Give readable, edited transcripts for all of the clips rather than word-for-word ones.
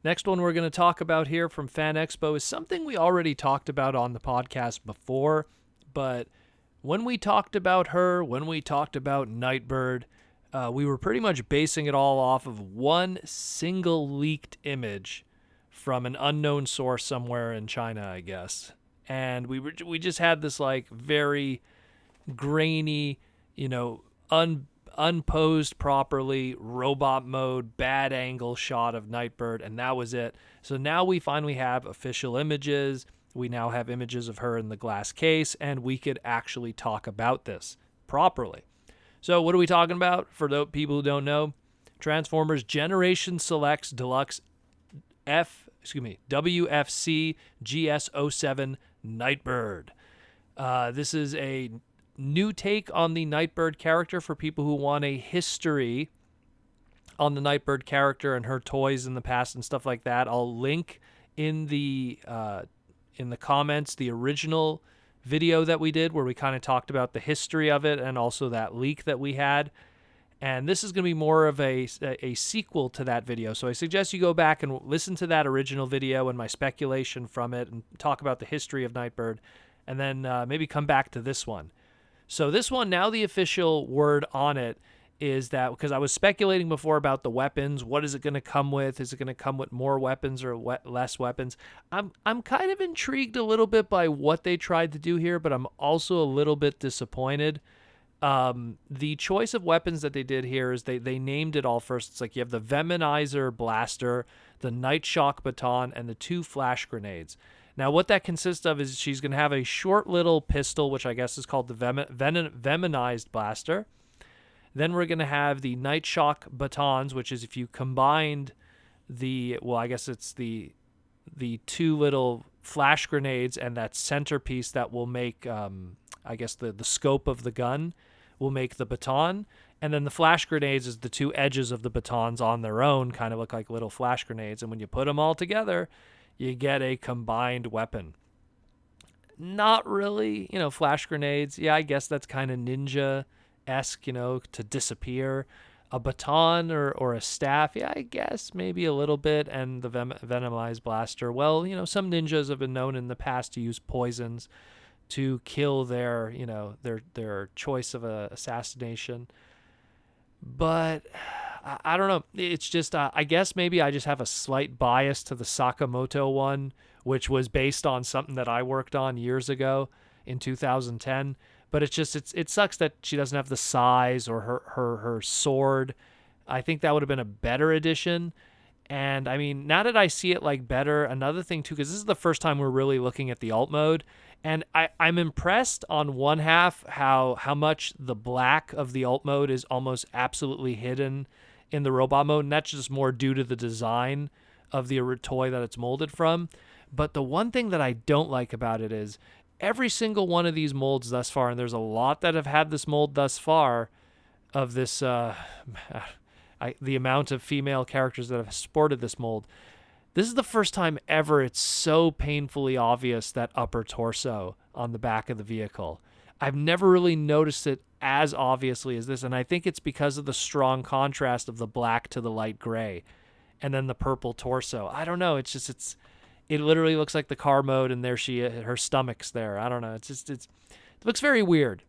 Next one we're going to talk about here from Fan Expo is something we already talked about on the podcast before, but when we talked about her, when we talked about Nightbird, we were pretty much basing it all off of one single leaked image from an unknown source somewhere in China, I guess. And we just had this like very grainy, unposed properly, robot mode, bad angle shot of Nightbird, and that was it. So now we finally have official images. We now have images of her in the glass case, and we could actually talk about this properly. So what are we talking about? For those people who don't know, Transformers Generation Selects Deluxe WFC-GS07 Nightbird. This is a new take on the Nightbird character for people who want a history on the Nightbird character and her toys in the past and stuff like that. I'll link in the comments the original video that we did where we kind of talked about the history of it and also that leak that we had. And this is going to be more of a sequel to that video. So I suggest you go back and listen to that original video and my speculation from it and talk about the history of Nightbird, and then maybe come back to this one. So this one, now the official word on it is that, because I was speculating before about the weapons, what is it going to come with? Is it going to come with more weapons or less weapons? I'm kind of intrigued a little bit by what they tried to do here, but I'm also a little bit disappointed. The choice of weapons that they did here is they named it all first. It's like you have the Veminizer blaster, the Night Shock baton, and the 2 flash grenades. Now, what that consists of is she's going to have a short little pistol, which I guess is called the Veminized blaster. Then we're going to have the Night Shock batons, which is if you combined I guess it's the 2 little flash grenades and that centerpiece that will make, I guess, the scope of the gun will make the baton. And then the flash grenades is the 2 edges of the batons on their own, kind of look like little flash grenades. And when you put them all together, you get a combined weapon. Not really, flash grenades. Yeah, I guess that's kind of ninja-esque, to disappear. A baton or a staff, yeah, I guess maybe a little bit. And the Venomized blaster, well, some ninjas have been known in the past to use poisons to kill their choice of a assassination. But I don't know. It's just, I guess maybe I just have a slight bias to the Sakamoto one, which was based on something that I worked on years ago in 2010. But it's just, it sucks that she doesn't have the size or her sword. I think that would have been a better addition. And I mean, now that I see it like better, another thing too, because this is the first time we're really looking at the alt mode. And I'm impressed on one half how much the black of the alt mode is almost absolutely hidden in the robot mode. And that's just more due to the design of the toy that it's molded from. But the one thing that I don't like about it is every single one of these molds thus far, and there's a lot that have had this mold thus far of this, the amount of female characters that have sported this mold. This is the first time ever it's so painfully obvious that upper torso on the back of the vehicle. I've never really noticed it as obviously as this, and I think it's because of the strong contrast of the black to the light gray and then the purple torso. I don't know, it literally looks like the car mode, and there her stomach's there. I don't know, it looks very weird.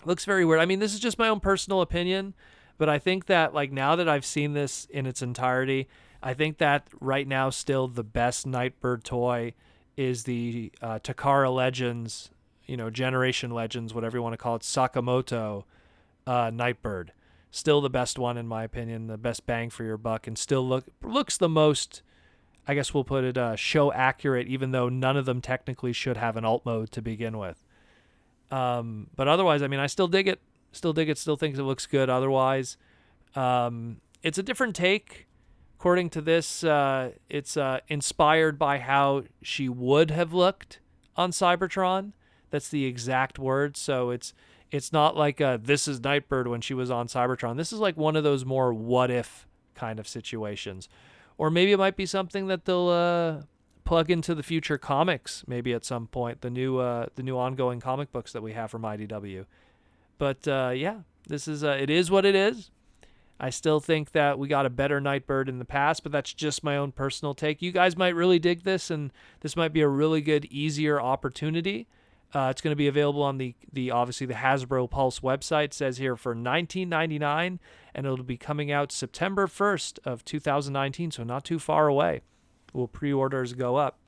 It looks very weird. I mean, this is just my own personal opinion, but I think that like now that I've seen this in its entirety, I think that right now still the best Nightbird toy is the Takara Legends, Generation Legends, whatever you want to call it, Sakamoto Nightbird. Still the best one in my opinion, the best bang for your buck, and still looks the most, I guess we'll put it, show accurate, even though none of them technically should have an alt mode to begin with. But otherwise, I mean, I still dig it. Still think it looks good otherwise. It's a different take. According to this, it's inspired by how she would have looked on Cybertron. That's the exact word. So it's not like this is Nightbird when she was on Cybertron. This is like one of those more what if kind of situations. Or maybe it might be something that they'll plug into the future comics maybe at some point, the new ongoing comic books that we have from IDW. But yeah, this is it is what it is. I still think that we got a better Nightbird in the past, but that's just my own personal take. You guys might really dig this, and this might be a really good, easier opportunity. It's going to be available on the obviously the Hasbro Pulse website. It says here for $19.99, and it'll be coming out September 1st of 2019, so not too far away. Will pre-orders go up?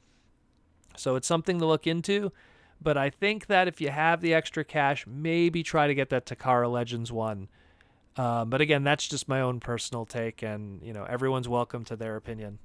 So it's something to look into. But I think that if you have the extra cash, maybe try to get that Takara Legends one. But again, that's just my own personal take, and everyone's welcome to their opinion.